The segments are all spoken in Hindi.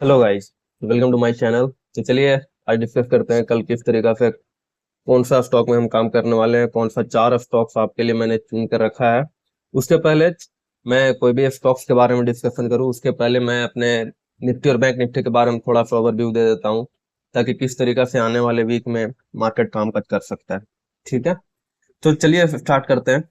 Hello guys, welcome to my channel. तो चलिए आज डिस्कस करते हैं कल किस तरीका से कौन सा स्टॉक में हम काम करने वाले हैं, कौन सा 4 स्टॉक्स आपके लिए मैंने चुन कर रखा है। उसके पहले मैं कोई भी स्टॉक्स के बारे में डिस्कशन करूं उसके पहले मैं अपने निफ्टी और बैंक निफ्टी के बारे में थोड़ा सा ओवरव्यू दे देता हूं, ताकि किस तरीका से आने वाले वीक में मार्केट काम कर सकता है। ठीक है, तो चलिए स्टार्ट करते हैं।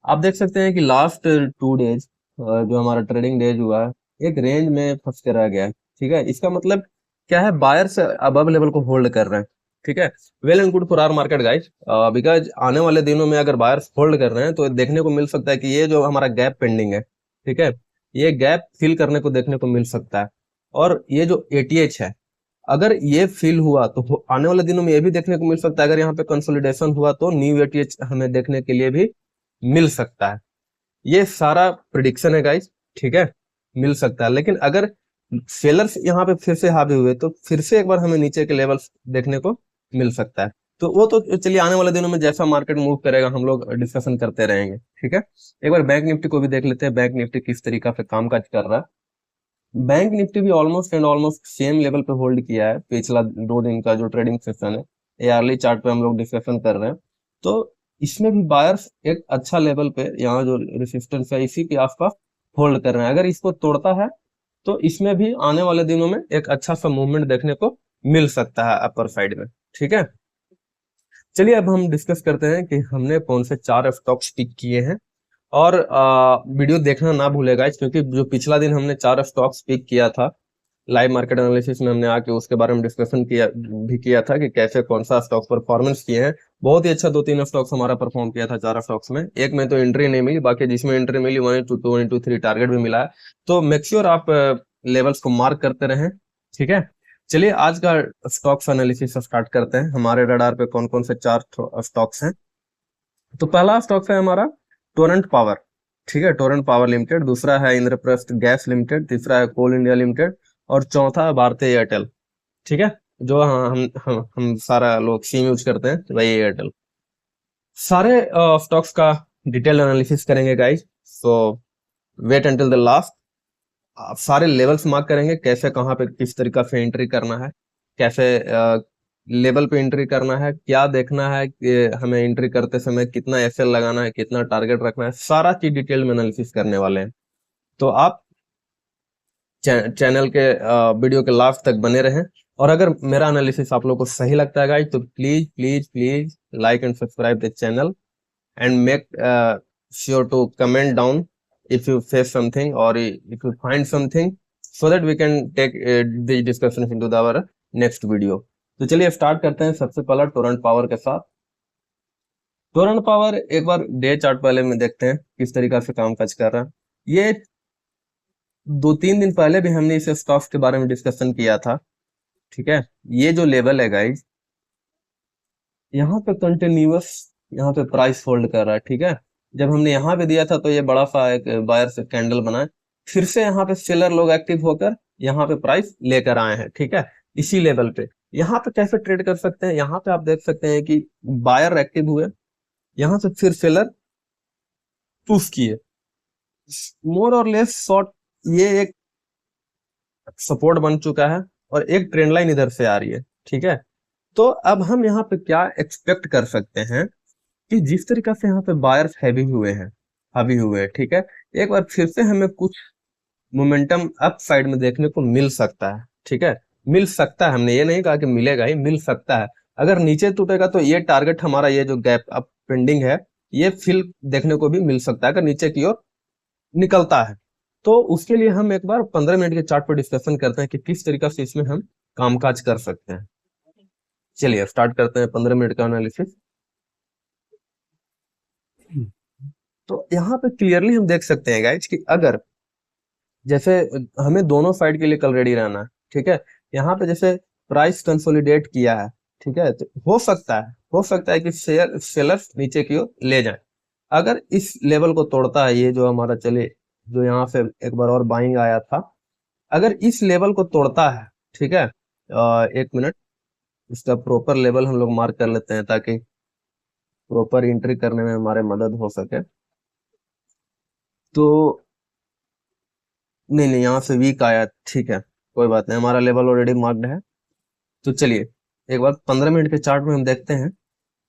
आप देख सकते हैं कि लास्ट 2 डेज जो हमारा ट्रेडिंग डेज हुआ है, एक रेंज में फंस के रह गया है। ठीक है, इसका मतलब क्या है, बायर्स अबव लेवल को होल्ड कर रहे हैं। ठीक है, well and good for our market guys, because आने वाले दिनों में अगर बायर्स होल्ड कर रहे हैं तो देखने को मिल सकता है कि ये जो हमारा गैप पेंडिंग है, ठीक है, ये गैप फिल करने को देखने को मिल सकता है। और ये जो एटीएच है, अगर ये फिल हुआ तो आने वाले दिनों में ये भी देखने को मिल सकता है, अगर यहाँ पे कंसोलिडेशन हुआ तो न्यू एटीएच हमें देखने के लिए भी मिल सकता है। ये सारा प्रिडिक्शन है गाइस, ठीक है, मिल सकता है। लेकिन अगर सेलर्स यहाँ पे फिर से हावी हुए तो फिर से एक बार हमें नीचे के लेवल्स देखने को मिल सकता है। तो वो तो चलिए आने वाले दिनों में जैसा मार्केट मूव करेगा हम लोग डिस्कशन करते रहेंगे। ठीक है, एक बार बैंक निफ्टी को भी देख लेते हैं, बैंक निफ्टी किस तरीका से कामकाज कर रहा है। बैंक निफ्टी भी almost and almost same level पे होल्ड किया है पिछला 2 दिन का जो ट्रेडिंग सेशन है। एयरली चार्ट पे हम लोग डिस्कशन कर रहे हैं, तो इसमें भी बायर्स एक अच्छा लेवल पे यहाँ जो रेसिस्टेंस है इसी के आसपास होल्ड कर रहे हैं। अगर इसको तोड़ता है तो इसमें भी आने वाले दिनों में एक अच्छा सा मूवमेंट देखने को मिल सकता है अपर साइड में। ठीक है, चलिए अब हम डिस्कस करते हैं कि हमने कौन से 4 स्टॉक्स पिक किए हैं। और वीडियो देखना ना भूलेगा, क्योंकि जो पिछला दिन हमने 4 स्टॉक्स पिक किया था लाइव मार्केट एनालिसिस में, हमने आके उसके बारे में डिस्कशन किया था कि कैसे कौन सा स्टॉक परफॉर्मेंस किए हैं। बहुत ही अच्छा 2-3 स्टॉक्स हमारा परफॉर्म किया था 4 स्टॉक्स में। एक में तो एंट्री नहीं मिली, बाकी जिसमें एंट्री मिली 1 into 2 1 into 3 टारगेट भी मिला है। तो मेक श्योर आप लेवल्स को मार्क करते रहें। ठीक है, चलिए आज का स्टॉक्स एनालिसिस स्टार्ट करते हैं। हमारे रडार पे कौन कौन से 4 स्टॉक्स हैं। तो पहला स्टॉक है हमारा टोरेंट पावर। ठीक है, टोरेंट पावर लिमिटेड। दूसरा है इंद्रप्रस्थ गैस लिमिटेड। तीसरा है कोल इंडिया लिमिटेड। और चौथा है भारतीय एयरटेल। ठीक है, जो हम सारा लोग सिम यूज करते हैं, तो वही एयरटेल। सारे स्टॉक्स का डिटेल एनालिसिस करेंगे guys, so wait until the last. आप सारे लेवल्स मार्क करेंगे, कैसे कहाँ पे किस तरीका से एंट्री करना है, कैसे लेवल पे एंट्री करना है, क्या देखना है कि हमें एंट्री करते समय कितना एसएल लगाना है, कितना टारगेट रखना है, सारा चीज डिटेल में एनालिसिस करने वाले हैं। तो आप चैनल के वीडियो के लास्ट तक बने रहें। और अगर मेरा एनालिसिस आप लोग को सही लगता है गाइस, तो please please please like and subscribe the channel and make sure to comment down if you face something or if you find something, so that we can take the discussion into our next video। तो चलिए स्टार्ट करते हैं सबसे पहला टोरेंट पावर के साथ। टोरेंट पावर एक बार डे चार्ट पहले में देखते हैं किस तरीका से काम काज कर रहा है। ये 2-3 दिन पहले भी हमने इस स्टॉक्स के बारे में डिस्कशन किया था। ठीक है, ये जो लेवल है गाइज, यहाँ पे कंटिन्यूअस यहाँ पे प्राइस होल्ड कर रहा है। ठीक है, जब हमने यहाँ पे दिया था तो ये बड़ा सा एक बायर से कैंडल बना है, फिर से यहाँ पे सेलर लोग एक्टिव होकर यहाँ पे प्राइस लेकर आए हैं। ठीक है, इसी लेवल पे यहाँ पे कैसे ट्रेड कर सकते हैं, यहाँ पे आप देख सकते हैं कि बायर एक्टिव हुए, यहाँ से फिर सेलर पुश किए, मोर और लेस शॉर्ट, ये एक सपोर्ट बन चुका है और एक ट्रेंड लाइन इधर से आ रही है। ठीक है, तो अब हम यहाँ पे क्या एक्सपेक्ट कर सकते हैं कि जिस तरीका से यहाँ पे बायर्स हैवी हुए हैं, ठीक है, एक बार फिर से हमें कुछ मोमेंटम अप साइड में देखने को मिल सकता है। ठीक है, मिल सकता है, हमने ये नहीं कहा कि मिलेगा ही, मिल सकता है। अगर नीचे टूटेगा तो ये टारगेट हमारा, ये जो गैप अप पेंडिंग है, ये फिल देखने को भी मिल सकता है अगर नीचे की ओर निकलता है। तो उसके लिए हम एक बार 15 मिनट के चार्ट पर डिस्कशन करते हैं कि किस तरीका से इसमें हम कामकाज कर सकते हैं। चलिए स्टार्ट करते हैं 15 मिनट का एनालिसिस। तो यहाँ पे क्लियरली हम देख सकते हैं गाइज कि अगर जैसे हमें दोनों साइड के लिए कल रेडी रहना है। ठीक है, यहाँ पे जैसे प्राइस कंसोलिडेट किया है, ठीक है, तो हो सकता है कि सेलर्स नीचे की ओर ले जाए। अगर इस लेवल को तोड़ता है, ये जो हमारा चले, जो यहाँ से एक बार और बाइंग आया था, अगर इस लेवल को तोड़ता है, ठीक है, 1 मिनट, इसका प्रॉपर लेवल हम लोग मार्क कर लेते हैं ताकि प्रॉपर एंट्री करने में हमारे मदद हो सके। तो नहीं नहीं, यहाँ से वीक आया, ठीक है, कोई बात नहीं, हमारा लेवल ऑलरेडी मार्क्ड है। तो चलिए एक बार 15 मिनट के चार्ट में हम देखते हैं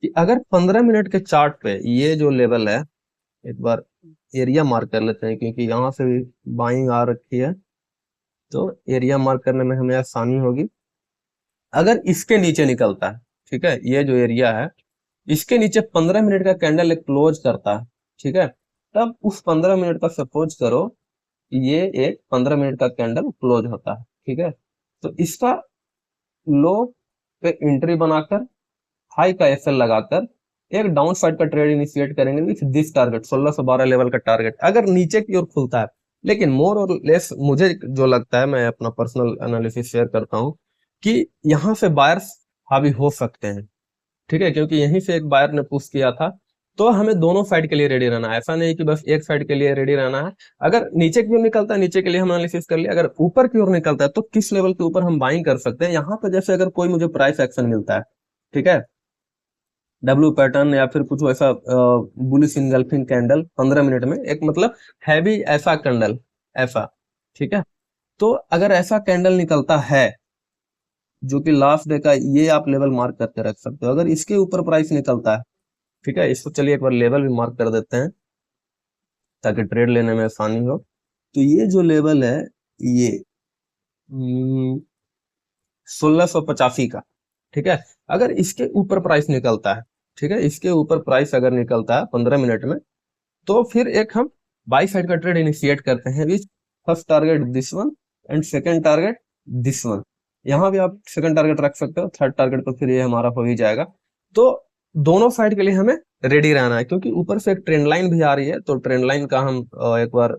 कि अगर 15 मिनट के चार्ट पे ये जो लेवल है, एक बार एरिया मार्क कर लेते हैं क्योंकि यहाँ से भी बाइंग आ रखी है, तो एरिया मार्क करने में हमें आसानी होगी। अगर इसके नीचे निकलता है, ठीक है, ये जो एरिया है इसके नीचे 15 मिनट का कैंडल एक क्लोज करता है, ठीक है, तब उस 15 मिनट का सपोज करो ये एक 15 मिनट का कैंडल क्लोज होता है, ठीक है, तो इसका लो पे एंट्री बनाकर हाई का एफएल लगाकर एक डाउन साइड का ट्रेड इनिशिएट करेंगे विथ दिस टारगेट 1612 लेवल का टारगेट अगर नीचे की ओर खुलता है। लेकिन मोर और लेस मुझे जो लगता है, मैं अपना पर्सनल एनालिसिस शेयर करता हूं कि यहाँ से बायर्स हावी हो सकते हैं, ठीक है, क्योंकि यहीं से एक बायर ने पुश किया था। तो हमें दोनों साइड के लिए रेडी रहना है, ऐसा नहीं कि बस एक साइड के लिए रेडी रहना है। अगर नीचे की ओर निकलता है नीचे के लिए हम एनालिसिस कर लिया, अगर ऊपर की ओर निकलता है तो किस लेवल के ऊपर हम बाइंग कर सकते हैं। यहाँ पर जैसे अगर कोई मुझे प्राइस एक्शन मिलता है, ठीक है, डब्ल्यू पैटर्न या फिर कुछ वैसा बुलिश इनगल्फिंग कैंडल 15 मिनट में, एक मतलब हैवी ऐसा कैंडल ऐसा, ठीक है, तो अगर ऐसा कैंडल निकलता है जो कि लास्ट डे का, ये आप लेवल मार्क करके रख सकते हो। अगर इसके ऊपर प्राइस निकलता है, ठीक है, इसको चलिए एक बार लेवल भी मार्क कर देते हैं ताकि ट्रेड लेने में आसानी हो। तो ये जो लेवल है ये 1685 का, ठीक है, अगर इसके ऊपर प्राइस निकलता है, ठीक है, इसके ऊपर प्राइस अगर निकलता है 15 मिनट में, तो फिर एक हम बाई साइड का ट्रेड इनिशिएट करते हैं which first target this one and second target this one. यहाँ भी आप सेकंड टारगेट रख सकते हो, थर्ड टारगेट तो फिर ये हमारा हो ही जाएगा। तो दोनों साइड के लिए हमें रेडी रहना है क्योंकि ऊपर से एक ट्रेंड लाइन भी आ रही है। तो ट्रेंड लाइन का हम एक बार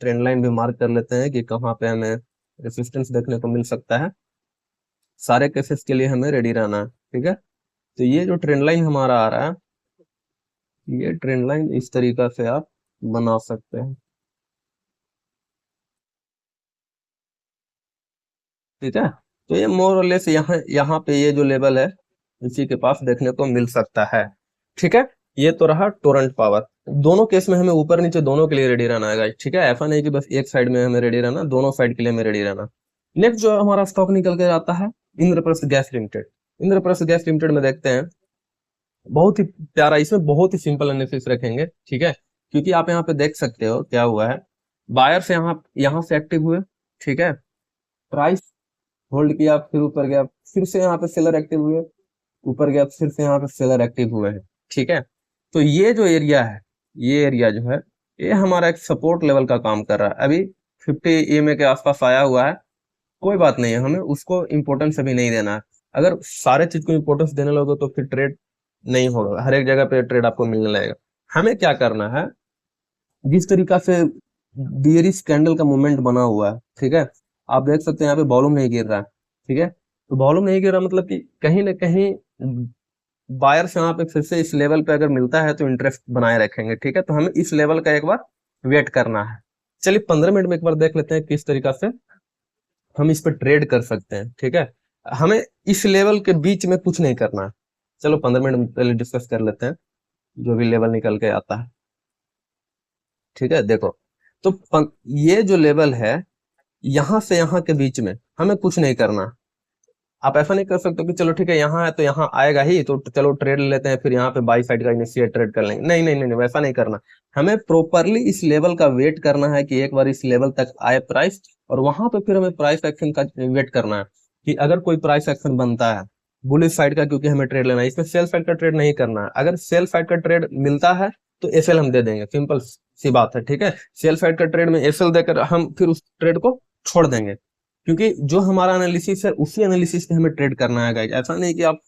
ट्रेंड लाइन भी मार्क कर लेते हैं कि कहाँ पे हमें रेसिस्टेंस देखने को मिल सकता है। सारे केसेस के लिए हमें रेडी रहना है, ठीक है। तो ये जो ट्रेंड लाइन हमारा आ रहा है, ये ट्रेंड लाइन इस तरीका से आप बना सकते हैं, ठीक है। तो ये मोर और लेस यहाँ पे ये जो लेवल है इसी के पास देखने को मिल सकता है, ठीक है। ये तो रहा टोरेंट पावर। दोनों केस में हमें ऊपर नीचे दोनों के लिए रेडी रहना है गाइस, ठीक है, ऐसा नहीं कि बस एक साइड में हमें रेडी रहना, दोनों साइड के लिए हमें रेडी रहना। नेक्स्ट जो हमारा स्टॉक निकल के आता है Indraprastha gas limited. Indraprastha gas limited में देखते हैं, बहुत ही प्यारा, इसमें बहुत ही सिंपल एनालिसिस रखेंगे, ठीक है, क्योंकि आप यहाँ पे देख सकते हो क्या हुआ है। बायर से यहाँ से एक्टिव हुए, ठीक है, प्राइस होल्ड किया, फिर ऊपर गया, फिर से यहाँ पे सेलर एक्टिव हुए, ऊपर गया, फिर से यहाँ पे सेलर एक्टिव हुए हैं, ठीक है। तो ये जो एरिया है, ये एरिया जो है ये हमारा एक सपोर्ट लेवल का काम कर रहा है। अभी 50 EMA के आसपास आया हुआ है, कोई बात नहीं है, हमें उसको इम्पोर्टेंस अभी नहीं देना है। अगर सारे चीज को इम्पोर्टेंस देने लोगे तो फिर ट्रेड नहीं होगा, हर एक जगह पे ट्रेड आपको मिलने लगेगा। हमें क्या करना है, जिस तरीका से बियरिश कैंडल का मूवमेंट बना हुआ है, ठीक है, आप देख सकते हैं यहाँ पे वॉल्यूम नहीं गिर रहा है, ठीक है, तो वॉल्यूम नहीं गिर रहा मतलब कि कहीं ना कहीं बायर्स यहाँ पे फिर से इस लेवल पे अगर मिलता है तो इंटरेस्ट बनाए रखेंगे, ठीक है। तो हमें इस लेवल का एक बार वेट करना है। चलिए 15 मिनट में एक बार देख लेते हैं किस तरीका से हम इस पर ट्रेड कर सकते हैं, ठीक है। हमें इस लेवल के बीच में कुछ नहीं करना है। चलो 15 मिनट पहले डिस्कस कर लेते हैं जो भी लेवल निकल के आता है, ठीक है। देखो तो ये जो लेवल है यहाँ से यहाँ के बीच में हमें कुछ नहीं करना। आप ऐसा नहीं कर सकते कि चलो ठीक है यहाँ है तो यहाँ आएगा ही तो चलो ट्रेड ले लेते हैं, फिर यहाँ पे बाई साइड का इनिशिएट ट्रेड कर लेंगे। नहीं नहीं नहीं, नहीं वैसा नहीं करना। हमें प्रॉपरली इस लेवल का वेट करना है कि एक बार इस लेवल तक आए प्राइस, और वहां पे फिर हमें प्राइस एक्शन का वेट करना है कि अगर कोई प्राइस एक्शन बनता है बुलिश साइड का, क्योंकि हमें ट्रेड लेना है, इसमें सेल साइड का ट्रेड नहीं करना है। अगर सेल साइड का ट्रेड मिलता है तो एसएल हम दे देंगे, सिंपल सी बात है, ठीक है। सेल साइड का ट्रेड में एसएल देकर हम फिर उस ट्रेड को छोड़ देंगे, क्योंकि जो हमारा एनालिसिस है उसी एनालिसिस पे हमें ट्रेड करना है गाइस। ऐसा नहीं कि आप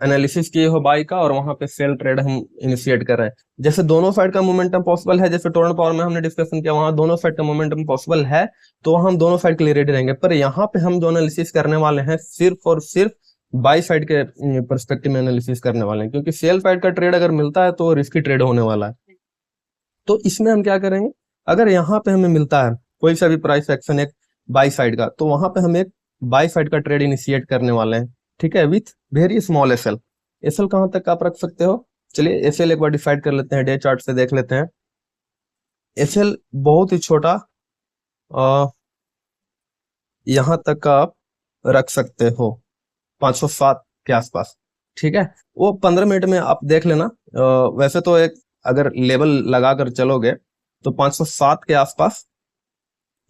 एनालिसिस किए हो बाई का और वहां पे सेल ट्रेड हम इनिशिएट कर रहे हैं। जैसे दोनों साइड का मोमेंटम पॉसिबल है, जैसे टोरेंट पावर में हमने डिस्कशन किया वहां दोनों साइड का मोमेंटम पॉसिबल है, तो हम दोनों साइड के लिए रेडी रहेंगे। पर यहाँ पे हम जो एनालिसिस करने वाले हैं सिर्फ और सिर्फ बाई साइड के परस्पेक्टिव में एनालिसिस करने वाले हैं, क्योंकि सेल साइड का ट्रेड अगर मिलता है तो रिस्की ट्रेड होने वाला है। तो इसमें हम क्या करेंगे, अगर यहाँ पे हमें मिलता है कोई सा भी प्राइस एक्शन एक बाई साइड का, तो वहां पे हम एक बाई साइड का ट्रेड इनिशिएट करने वाले हैं, ठीक है, with very small SL. SL कहां तक आप रख सकते हो, चलिए एसएल एक बार डिसाइड कर लेते हैं, डे चार्ट से देख लेते हैं। एसएल बहुत ही छोटा यहाँ तक का आप रख सकते हो 507 के आसपास। ठीक है, वो 15 मिनट में आप देख लेना। वैसे तो एक अगर लेवल लगा कर चलोगे तो 507 के आसपास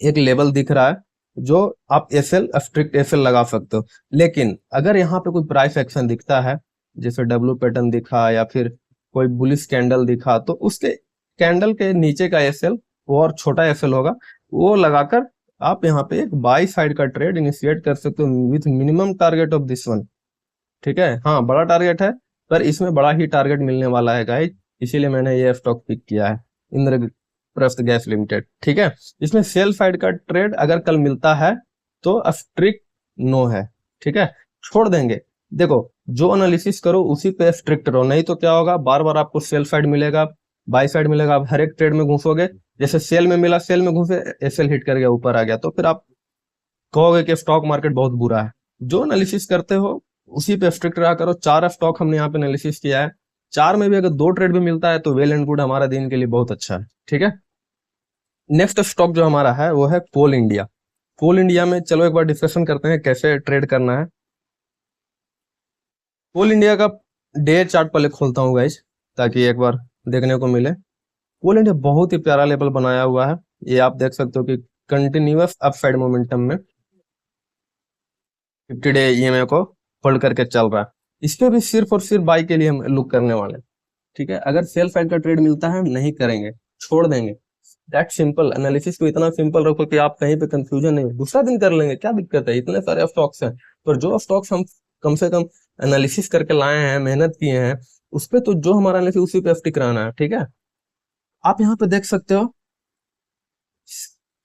एक लेवल दिख रहा है, जो आप एसएल स्ट्रिक्ट एसएल लगा सकते हो। लेकिन अगर यहाँ पे कोई प्राइस एक्शन दिखता है, जैसे डब्ल्यू पैटर्न दिखा या फिर कोई बुलिश कैंडल दिखा, तो उसके कैंडल के नीचे का एसएल वो और छोटा एसएल होगा, वो लगाकर आप यहाँ पे एक बाई साइड का ट्रेड इनिशिएट कर सकते हो with minimum target of this one. ठीक है, हाँ बड़ा टारगेट है, पर इसमें बड़ा ही टारगेट मिलने वाला है गाइस, इसीलिए मैंने ये स्टॉक पिक किया है, इंद्रप्रस्थ गैस लिमिटेड। ठीक है, इसमें सेल साइड का ट्रेड अगर कल मिलता है तो स्ट्रिक्ट नो है। ठीक है, छोड़ देंगे। देखो, जो एनालिसिस करो उसी पे स्ट्रिक्ट रहो, नहीं तो क्या होगा, बार बार आपको सेल साइड मिलेगा, बाई साइड मिलेगा, आप हर एक ट्रेड में घुसोगे। जैसे सेल में मिला, सेल में घुसे, एसएल हिट कर गया, ऊपर आ गया, तो फिर आप कहोगे कि स्टॉक मार्केट बहुत बुरा है। जो एनालिसिस करते हो उसी पे स्ट्रिक्ट रहा करो। 4 स्टॉक हमने यहाँ पे एनालिसिस किया है, 4 में भी अगर 2 ट्रेड भी मिलता है तो वेल एंड गुड, हमारा दिन के लिए बहुत अच्छा है। ठीक है, नेक्स्ट स्टॉक जो हमारा है वो है कोल इंडिया। कोल इंडिया में चलो एक बार डिस्कशन करते हैं कैसे ट्रेड करना है। कोल इंडिया का डे चार्ट पहले खोलता हूँ गाइज, ताकि एक बार देखने को मिले। कोल इंडिया बहुत ही प्यारा लेवल बनाया हुआ है, ये आप देख सकते हो कि कंटिन्यूअस अपसाइड मोमेंटम में 50 डे ईएमए को होल्ड करके चल रहा है। इस पे भी सिर्फ और सिर्फ बाई के लिए हम लुक करने वाले हैं। ठीक है, अगर सेल साइड का ट्रेड मिलता है नहीं करेंगे, छोड़ देंगे। दैट सिंपल, एनालिसिस को इतना सिंपल रखो कि आप कहीं पे कंफ्यूजन नहीं, दूसरा दिन कर लेंगे, क्या दिक्कत है, इतने सारे स्टॉक्स हैं। पर जो स्टॉक्स हम कम से कम एनालिसिस करके लाए हैं, मेहनत किए हैं, उस पे तो जो हमारा एनालिसिस उसी पे स्टिक रहना है। ठीक है, आप यहाँ पे देख सकते हो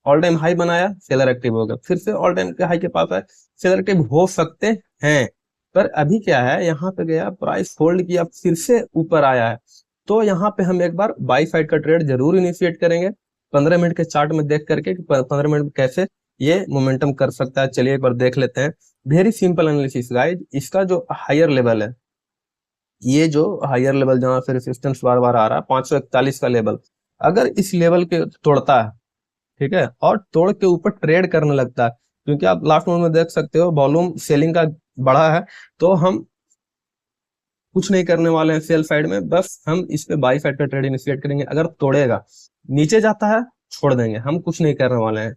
ऑल टाइम हाई बनाया, सेलर एक्टिव हो गया, फिर से ऑल टाइम के हाई के पास है, सेलर एक्टिव हो सकते हैं। पर अभी क्या है, यहाँ पे गया, प्राइस होल्ड किया, फिर से ऊपर आया है, तो यहाँ पे हम एक बार बाई साइड का ट्रेड जरूर इनिशिएट करेंगे 15 मिनट के चार्ट में देख करके कि 15 मिनट में कैसे ये मोमेंटम कर सकता है। चलिए एक बार देख लेते हैं। वेरी सिंपल एनालिसिस गाइस, इसका जो हायर लेवल है, ये जो हायर लेवल जहां से रेसिस्टेंस बार बार आ रहा है 541 का लेवल, अगर इस लेवल के तोड़ता है, ठीक है, और तोड़ के ऊपर ट्रेड करने लगता है, क्योंकि आप लास्ट मोमेंट में देख सकते हो वॉल्यूम सेलिंग का बढ़ा है, तो हम कुछ नहीं करने वाले हैं सेल साइड में, बस हम इस पे बाई साइड का ट्रेड इनिशिएट करेंगे। अगर तोड़ेगा, नीचे जाता है, छोड़ देंगे, हम कुछ नहीं करने वाले हैं।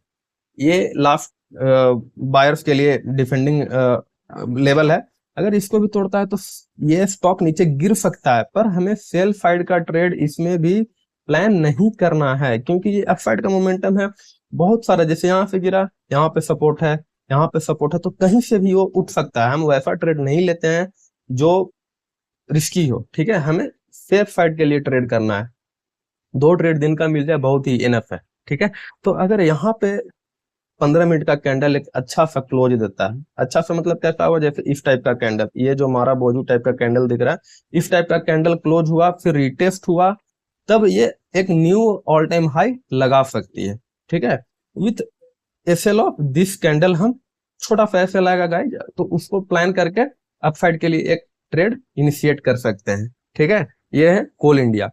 ये लास्ट बायर्स के लिए डिफेंडिंग लेवल है, अगर इसको भी तोड़ता है तो ये स्टॉक नीचे गिर सकता है, पर हमें सेल साइड का ट्रेड इसमें भी प्लान नहीं करना है, क्योंकि ये अपसाइड का मोमेंटम है बहुत सारा। जैसे यहाँ से गिरा, यहाँ पे सपोर्ट है, यहाँ पे सपोर्ट है, तो कहीं से भी वो उठ सकता है। हम वैसा ट्रेड नहीं लेते हैं जो रिस्की हो। ठीक है, हमें सेफ साइड के लिए ट्रेड करना है। 2 ट्रेड दिन का मिल जाए बहुत ही इनफ है। ठीक है, तो अगर यहाँ पे 15 मिनट का कैंडल एक अच्छा सा क्लोज देता है, अच्छा सा मतलब कैसा हुआ, जैसे इस टाइप का कैंडल, ये जो हमारा बोजू टाइप का कैंडल दिख रहा है, इस टाइप का कैंडल क्लोज हुआ, फिर रिटेस्ट हुआ, तब ये एक न्यू ऑल टाइम हाई लगा सकती है। ठीक है, with SL of this candle हम छोटा सा एसएल आएगा गाइज, तो उसको प्लान करके अपसाइड के लिए एक ट्रेड इनिशिएट कर सकते हैं। ठीक है, ये है कोल इंडिया।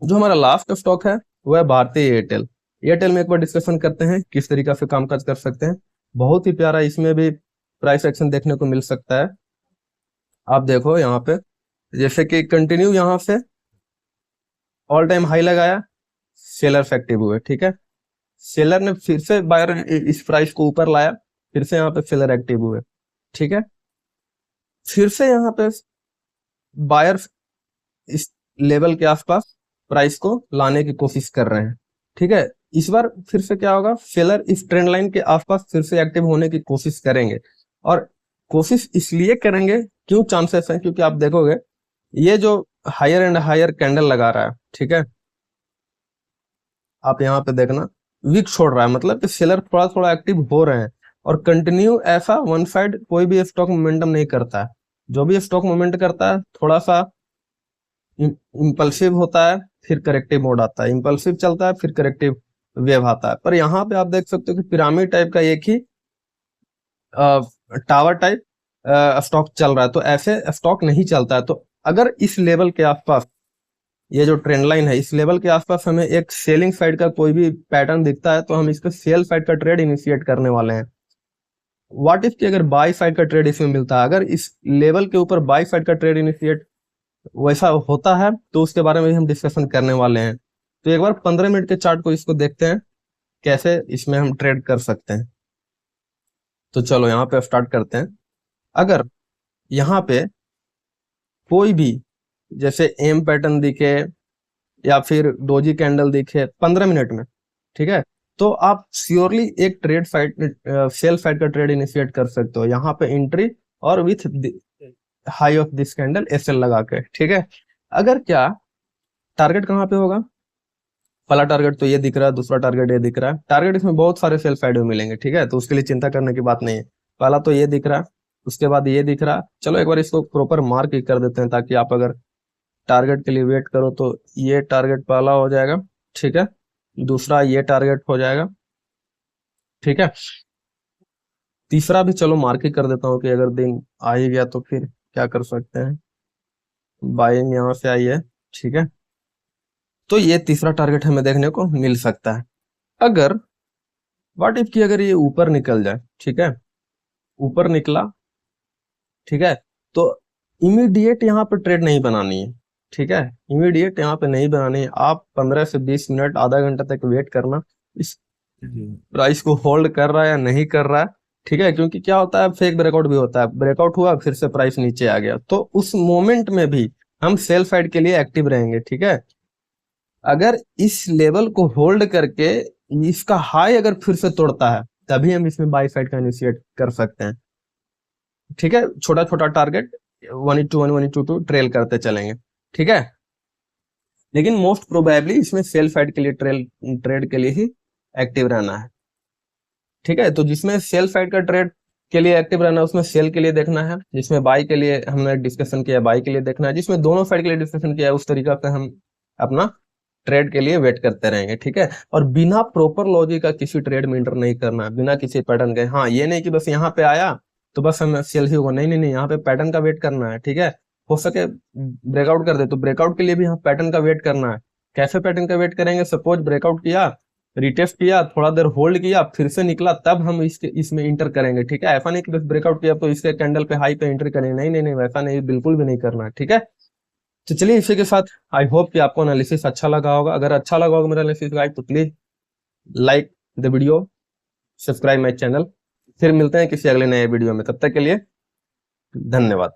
जो हमारा लास्ट स्टॉक है वो है भारतीय एयरटेल। एयरटेल में एक बार डिस्कशन करते हैं किस तरीका से कामकाज कर सकते हैं। बहुत ही प्यारा, इसमें भी प्राइस एक्शन देखने को मिल सकता है। आप देखो यहाँ पे, जैसे कि कंटिन्यू यहाँ से ऑल टाइम हाई लगाया, सेलर एक्टिव हुए। ठीक है, सेलर ने फिर से बायर इस प्राइस को ऊपर लाया, फिर से यहाँ पे सेलर एक्टिव हुए। ठीक है, फिर से यहाँ पे बायर इस लेवल के आसपास प्राइस को लाने की कोशिश कर रहे हैं। ठीक है, इस बार फिर से क्या होगा, सेलर इस ट्रेंड लाइन के आसपास फिर से एक्टिव होने की कोशिश करेंगे, और कोशिश इसलिए करेंगे, क्यों चांसेस हैं, क्योंकि आप देखोगे ये जो हायर एंड हायर कैंडल लगा रहा है, ठीक है, आप यहाँ पे देखना वीक छोड़ रहा है, मतलब कि सेलर थोड़ा थोड़ा एक्टिव हो रहे हैं, और कंटिन्यू ऐसा वन साइड कोई भी स्टॉक मोमेंटम नहीं करता है। जो भी स्टॉक मोमेंट करता है थोड़ा सा इम्पल्सिव होता है, फिर करेक्टिव मोड आता है, इम्पल्सिव चलता है, फिर करेक्टिव वेव आता है। पर यहाँ पे आप देख सकते हो कि पिरामिड टाइप का एक ही टावर टाइप स्टॉक चल रहा है, तो ऐसे स्टॉक नहीं चलता है। तो अगर इस लेवल के आसपास, ये जो ट्रेंड लाइन है, इस लेवल के आसपास हमें एक सेलिंग साइड का कोई भी पैटर्न दिखता है, तो हम इस पे सेल साइड का ट्रेड इनिशिएट करने वाले हैं। व्हाट इफ कि अगर बाई साइड का ट्रेड इसमें मिलता है, अगर इस लेवल के ऊपर बाई साइड का ट्रेड इनिशिएट वैसा होता है तो उसके बारे में भी हम डिस्कशन करने वाले हैं। तो एक बार 15 मिनट के चार्ट को इसको देखते हैं कैसे इसमें हम ट्रेड कर सकते हैं। तो चलो यहाँ पे स्टार्ट करते हैं। अगर यहाँ पे कोई भी जैसे एम पैटर्न दिखे या फिर डोजी कैंडल दिखे 15 मिनट में, ठीक है, तो आप श्योरली एक ट्रेड साइड सेल साइड का ट्रेड इनिशिएट कर सकते हो यहाँ पे एंट्री और with high of this candle SL लगा के, ठीक है। अगर क्या टारगेट कहाँ पे होगा, पहला टारगेट तो ये दिख रहा है, दूसरा टारगेट ये दिख रहा है, टारगेट इसमें बहुत सारे सेल साइड में मिलेंगे, ठीक है, तो उसके लिए चिंता करने की बात नहीं है। पहला तो ये दिख रहा है, उसके बाद ये दिख रहा है। चलो एक बार इसको प्रॉपर मार्क कर देते हैं ताकि आप अगर टारगेट के लिए वेट करो तो ये टारगेट पहला हो जाएगा, ठीक है, दूसरा ये टारगेट हो जाएगा, ठीक है, तीसरा भी चलो मार्क कर देता हूँ कि अगर दिन आ ही गया तो फिर क्या कर सकते हैं, बाइंग यहाँ से आई है, ठीक है, तो ये तीसरा टारगेट हमें देखने को मिल सकता है। अगर व्हाट इफ कि अगर ये ऊपर निकल जाए, ठीक है, ऊपर निकला, ठीक है, तो इमीडिएट यहाँ पर ट्रेड नहीं बनानी है, ठीक है, इमीडिएट यहाँ पे नहीं बनानी है। आप 15 से 20 मिनट आधा घंटा तक वेट करना इस प्राइस को होल्ड कर रहा है या नहीं कर रहा है, ठीक है, क्योंकि क्या होता है फेक ब्रेकआउट भी होता है, ब्रेकआउट हुआ फिर से प्राइस नीचे आ गया, तो उस मोमेंट में भी हम सेल साइड के लिए एक्टिव रहेंगे, ठीक है। अगर इस लेवल को होल्ड करके इसका हाई अगर फिर से तोड़ता है तभी हम इसमें बाई साइड का इनिशिएट कर सकते हैं, ठीक है, छोटा छोटा टारगेट 181 182 ट्रेल करते चलेंगे, ठीक है, लेकिन मोस्ट प्रोबेबली इसमें सेल साइड के लिए ट्रेड के लिए ही एक्टिव रहना है, ठीक है। तो जिसमें सेल साइड का ट्रेड के लिए एक्टिव रहना है उसमें सेल के लिए देखना है, जिसमें बाई के लिए हमने डिस्कशन किया बाई के लिए देखना है, जिसमें दोनों साइड के लिए डिस्कशन किया है उस तरीका से हम अपना ट्रेड के लिए वेट करते रहेंगे, ठीक है। और बिना प्रॉपर लॉजिक का किसी ट्रेड में इंटर नहीं करना है, बिना किसी पैटर्न के। हाँ, ये नहीं कि बस यहाँ पे आया तो बस हम सेल ही होगा, नहीं नहीं नहीं, यहाँ पे पैटर्न का वेट करना है, ठीक है। हो सके ब्रेकआउट कर दे तो ब्रेकआउट के लिए भी यहाँ पैटर्न का वेट करना है। कैसे पैटर्न का वेट करेंगे, सपोज ब्रेकआउट किया, रिटेस्ट किया, थोड़ा देर होल्ड किया, फिर से निकला, तब हम इसमें इंटर करेंगे, ठीक है। ऐसा नहीं कि बस ब्रेकआउट किया तो इसके कैंडल पे हाई पे एंटर करेंगे, नहीं नहीं नहीं, वैसा नहीं, बिल्कुल भी नहीं करना है, ठीक है। तो चलिए इसी के साथ आई होप कि आपको एनालिसिस अच्छा लगा होगा। अगर अच्छा लगा होगा मेरा एनालिसिस गाइड तो please like the video, subscribe my channel. फिर मिलते हैं किसी अगले नए वीडियो में, तब तक के लिए धन्यवाद।